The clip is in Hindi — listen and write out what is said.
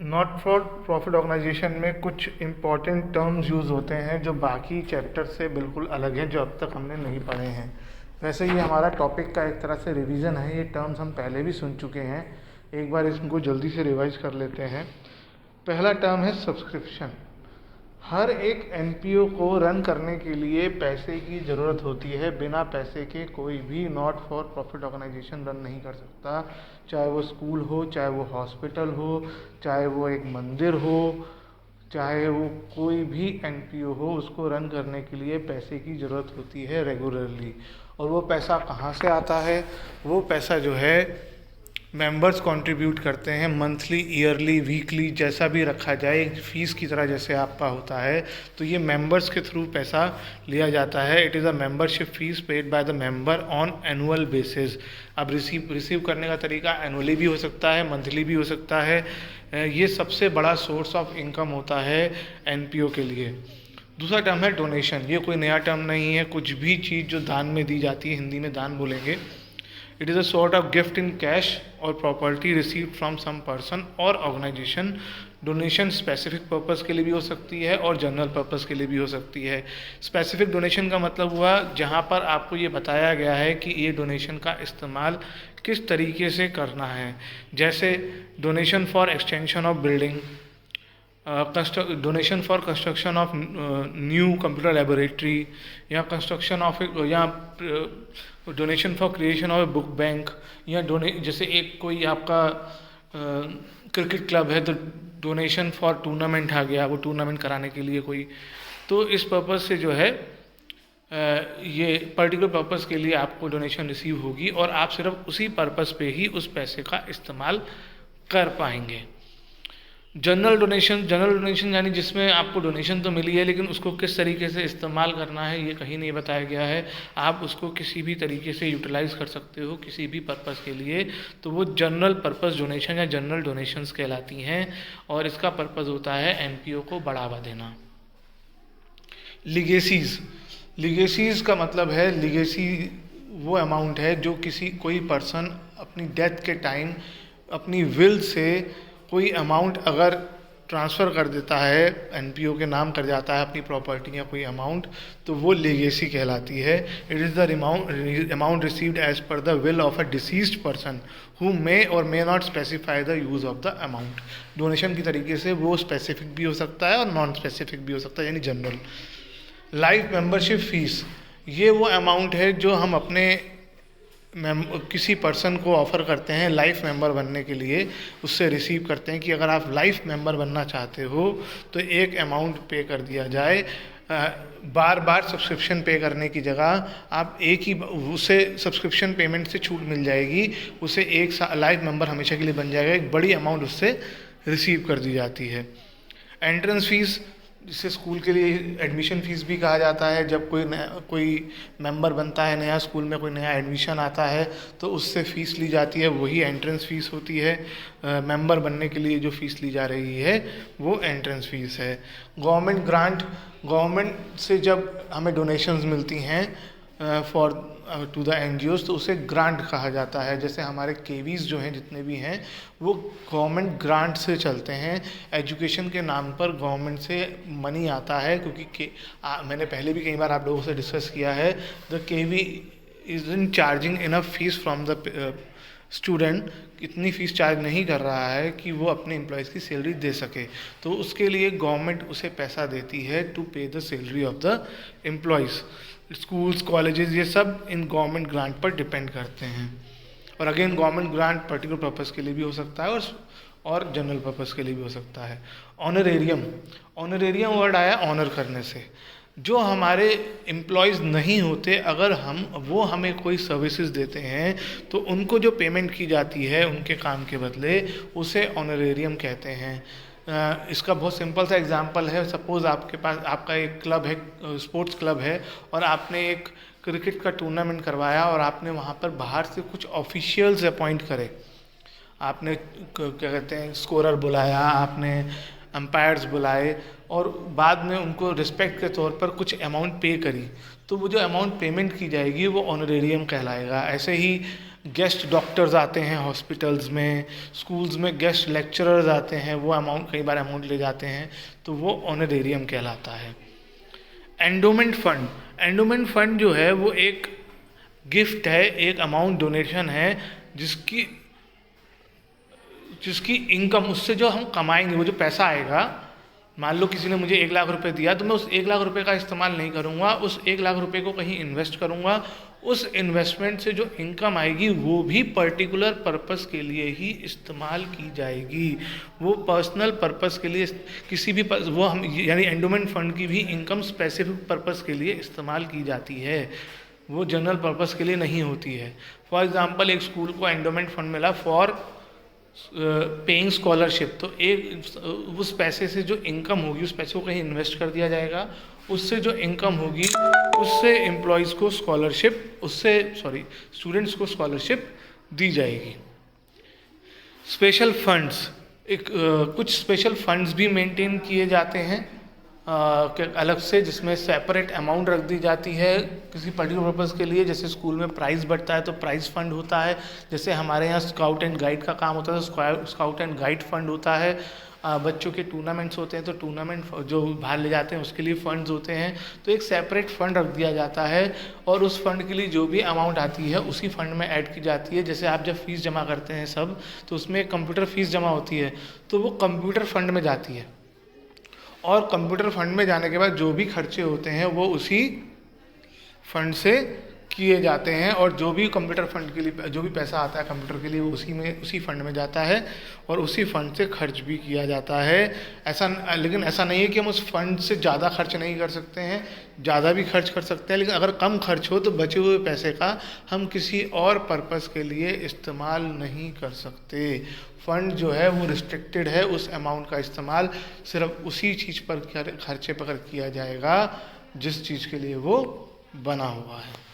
नॉट फॉर प्रॉफिट ऑर्गेनाइजेशन में कुछ इम्पॉर्टेंट टर्म्स यूज़ होते हैं जो बाकी चैप्टर से बिल्कुल अलग हैं, जो अब तक हमने नहीं पढ़े हैं। वैसे ये हमारा टॉपिक का एक तरह से रिवीजन है। ये टर्म्स हम पहले भी सुन चुके हैं, एक बार इनको जल्दी से रिवाइज कर लेते हैं। पहला टर्म है सब्सक्रिप्शन। हर एक एनपीओ को रन करने के लिए पैसे की ज़रूरत होती है। बिना पैसे के कोई भी not for profit organization run नहीं कर सकता। चाहे वो स्कूल हो, चाहे वो हॉस्पिटल हो, चाहे वो एक मंदिर हो, चाहे वो कोई भी एनपीओ हो, उसको रन करने के लिए पैसे की ज़रूरत होती है रेगुलरली। और वो पैसा कहाँ से आता है? वो पैसा जो है मेंबर्स कंट्रीब्यूट करते हैं, मंथली, ईयरली, वीकली, जैसा भी रखा जाए, एक फ़ीस की तरह जैसे आपका होता है। तो ये मेंबर्स के थ्रू पैसा लिया जाता है। It is a membership fees paid by the member on annual basis. अब रिसीव करने का तरीका एनुअली भी हो सकता है, मंथली भी हो सकता है। ये सबसे बड़ा सोर्स ऑफ इनकम होता है एनपीओ के लिए। दूसरा टर्म है डोनेशन। ये कोई नया टर्म नहीं है। कुछ भी चीज़ जो दान में दी जाती है, हिंदी में दान बोलेंगे। It is a sort of gift in cash or property received from some person or organization. Donation specific purpose के लिए भी हो सकती है और जनरल पर्पस के लिए भी हो सकती है। स्पेसिफिक डोनेशन का मतलब हुआ जहाँ पर आपको ये बताया गया है कि ये डोनेशन का इस्तेमाल किस तरीके से करना है। जैसे donation for extension of building, donation for construction of new computer laboratory, या कंस्ट्रक्शन ऑफ, या donation for creation of a book bank, या जैसे एक कोई आपका क्रिकेट क्लब है तो डोनेशन फॉर टूर्नामेंट आ गया, वो टूर्नामेंट कराने के लिए कोई। तो इस पर्पस से जो है ये पर्टिकुलर पर्पस के लिए आपको डोनेशन रिसीव होगी और आप सिर्फ उसी पर्पस पे ही उस पैसे का इस्तेमाल कर पाएंगे। जनरल डोनेशन यानी जिसमें आपको डोनेशन तो मिली है लेकिन उसको किस तरीके से इस्तेमाल करना है ये कहीं नहीं बताया गया है। आप उसको किसी भी तरीके से यूटिलाइज कर सकते हो किसी भी पर्पस के लिए, तो वो जनरल पर्पस डोनेशन या जनरल डोनेशंस कहलाती हैं और इसका पर्पस होता है एनपीओ को बढ़ावा देना। लिगेसीज का मतलब है, लिगेसी वो अमाउंट है जो कोई पर्सन अपनी डेथ के टाइम अपनी विल से कोई अमाउंट अगर ट्रांसफ़र कर देता है, एनपीओ के नाम कर जाता है अपनी प्रॉपर्टी या कोई अमाउंट, तो वो लेगेसी कहलाती है। It is the amount received as per the will of a deceased person who may or may not specify the use of the amount. Donation की तरीके से वो स्पेसिफिक भी हो सकता है और नॉन स्पेसिफिक भी हो सकता है, यानी जनरल। लाइफ मेंबरशिप फ़ीस, ये वो अमाउंट है जो हम अपने किसी पर्सन को ऑफ़र करते हैं लाइफ मेंबर बनने के लिए, उससे रिसीव करते हैं कि अगर आप लाइफ मेंबर बनना चाहते हो तो एक अमाउंट पे कर दिया जाए। बार बार सब्सक्रिप्शन पे करने की जगह आप एक ही उसे सब्सक्रिप्शन पेमेंट से छूट मिल जाएगी, उसे एक लाइफ मेंबर हमेशा के लिए बन जाएगा, एक बड़ी अमाउंट उससे रिसीव कर दी जाती है। एंट्रेंस फीस, जिसे स्कूल के लिए एडमिशन फ़ीस भी कहा जाता है। जब कोई मेंबर बनता है नया, स्कूल में कोई नया एडमिशन आता है तो उससे फ़ीस ली जाती है, वही एंट्रेंस फ़ीस होती है। मेंबर बनने के लिए जो फ़ीस ली जा रही है वो एंट्रेंस फ़ीस है। गवर्नमेंट ग्रांट, गवर्नमेंट से जब हमें डोनेशंस मिलती हैं फॉर टू द एनजीओज़ तो उसे ग्रांट कहा जाता है। जैसे हमारे केवीज़ जो हैं जितने भी हैं वो गवर्नमेंट ग्रांट से चलते हैं। एजुकेशन के नाम पर गवर्नमेंट से मनी आता है, क्योंकि मैंने पहले भी कई बार आप लोगों से डिस्कस किया है, the KV is in charging enough fees from the student, इतनी फ़ीस चार्ज नहीं कर रहा है कि वो अपने एम्प्लॉयज़ की सैलरी दे सके, तो उसके लिए गवर्नमेंट उसे पैसा देती है टू पे the salary of the employees. Schools, colleges, ये सब इन गवर्नमेंट ग्रांट पर डिपेंड करते हैं। और again government grant particular purpose के लिए भी हो सकता है और जनरल पर्पस के लिए भी हो सकता है। ऑनरेरियम वर्ड आया ऑनर करने से। जो हमारे एम्प्लॉयज़ नहीं होते, अगर वो हमें कोई सर्विसेज देते हैं तो उनको जो पेमेंट की जाती है उनके काम के बदले, उसे ऑनरेरियम कहते हैं। इसका बहुत सिंपल सा एग्जांपल है। सपोज़ आपका एक क्लब है, स्पोर्ट्स क्लब है, और आपने एक क्रिकेट का टूर्नामेंट करवाया और आपने वहाँ पर बाहर से कुछ ऑफिशियल्स अपॉइंट करे। आपने क्या कहते हैं स्कोरर बुलाया, आपने अंपायर्स बुलाए और बाद में उनको रिस्पेक्ट के तौर पर कुछ अमाउंट पे करी, तो वो जो अमाउंट पेमेंट की जाएगी वो ऑनरेरियम कहलाएगा। ऐसे ही गेस्ट डॉक्टर्स आते हैं हॉस्पिटल्स में, स्कूल्स में गेस्ट लेक्चरर्स आते हैं, वो अमाउंट कई बार अमाउंट ले जाते हैं, तो वो ऑनरेरियम कहलाता है। एंडोमेंट फंड, एंडोमेंट फंड जो है वो एक गिफ्ट है, एक अमाउंट डोनेशन है जिसकी इनकम, उससे जो हम कमाएंगे, वो जो पैसा आएगा, मान लो किसी ने मुझे 1 लाख रुपए दिया, तो मैं उस 1 लाख रुपए का इस्तेमाल नहीं करूँगा, उस 1 लाख रुपए को कहीं इन्वेस्ट करूँगा। उस इन्वेस्टमेंट से जो इनकम आएगी वो भी पर्टिकुलर पर्पस के लिए ही इस्तेमाल की जाएगी, वो पर्सनल पर्पस के लिए किसी भी वो हम यानी एंडोमेंट फंड की भी इनकम स्पेसिफिक पर्पस के लिए इस्तेमाल की जाती है, वो जनरल पर्पस के लिए नहीं होती है। फॉर एग्जांपल एक स्कूल को एंडोमेंट फंड मिला फॉर पेइंग स्कॉलरशिप, तो एक उस पैसे से जो इनकम होगी उस पैसे को कहीं इन्वेस्ट कर दिया जाएगा, उससे जो इनकम होगी उससे एम्प्लॉयज़ को स्कॉलरशिप, स्टूडेंट्स को स्कॉलरशिप दी जाएगी। स्पेशल फंड्स, कुछ स्पेशल फंड्स भी मेंटेन किए जाते हैं अलग से, जिसमें सेपरेट अमाउंट रख दी जाती है किसी पर्टिकुलर पर्पज़ के लिए। जैसे स्कूल में प्राइज़ बढ़ता है तो प्राइज़ फंड होता है, जैसे हमारे यहाँ स्काउट एंड गाइड का काम होता है तो स्काउट एंड गाइड फंड होता है। बच्चों के टूर्नामेंट्स होते हैं तो टूर्नामेंट जो बाहर ले जाते हैं उसके लिए फ़ंड्स होते हैं, तो एक सेपरेट फ़ंड रख दिया जाता है और उस फंड के लिए जो भी अमाउंट आती है उसी फंड में ऐड की जाती है। जैसे आप जब फीस जमा करते हैं सब, तो उसमें कंप्यूटर फ़ीस जमा होती है, तो वो कंप्यूटर फंड में जाती है, और कंप्यूटर फंड में जाने के बाद जो भी खर्चे होते हैं वो उसी फंड से किए जाते हैं, और जो भी कंप्यूटर फंड के लिए जो भी पैसा आता है कंप्यूटर के लिए वो उसी फंड में जाता है और उसी फंड से खर्च भी किया जाता है। लेकिन ऐसा नहीं है कि हम उस फंड से ज़्यादा खर्च नहीं कर सकते हैं, ज़्यादा भी खर्च कर सकते हैं, लेकिन अगर कम खर्च हो तो बचे हुए पैसे का हम किसी और पर्पस के लिए इस्तेमाल नहीं कर सकते। फंड जो है वो रिस्ट्रिक्टेड है, उस अमाउंट का इस्तेमाल सिर्फ उसी चीज़ पर खर्चे पर किया जाएगा जिस चीज़ के लिए वो बना हुआ है।